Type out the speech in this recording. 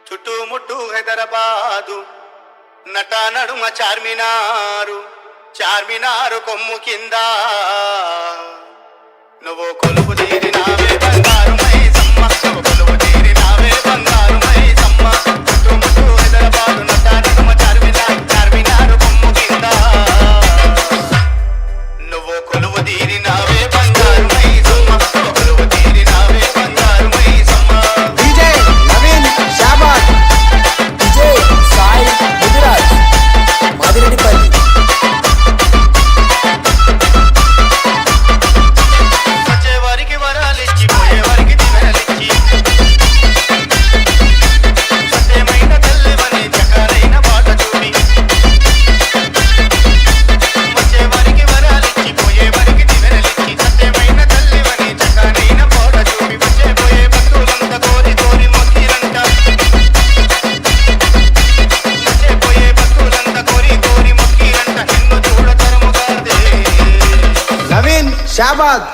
చుట్టుముట్టు హైదరాబాదు నట నడుమ చార్మినారు చార్మినారు కొమ్ము కింద నువ్వు కొలువు తీరినావే బంగారు మైసమ్మ నువ్వు కొలువు తీరినావే బంగారు మైసమ్మ చుట్టుముట్టు హైదరాబాదు నట నడుమ చార్మినారు చార్మినారు కొమ్ము కింద నువ్వు కొలువు తీరినావే బంగారు మైసమ్మ నువ్వు కొలువు తీరినావే బంగారు మైసమ్మ. DJ Naveen Shabad, DJ Sai Mudiraj, Madireddipalli. వచ్చేవారికి వరాలిచ్చి పోయేవారికి దివెనలిచ్చి సత్యమైన తల్లివని చక్కనైన బాట చూపి వచ్చేవారికి వరాలిచ్చి పోయేవారికి దివెనలిచ్చి సత్యమైన తల్లివని చక్కనైన బాట చూపి వచ్చే పోయే భక్తులంత కోరి కోరి మొక్కిరంట వచ్చే పోయే భక్తులంత కోరి కోరి మొక్కిరంట నిన్ను చూడ తరముగాదే నవీన్ షాబాద్.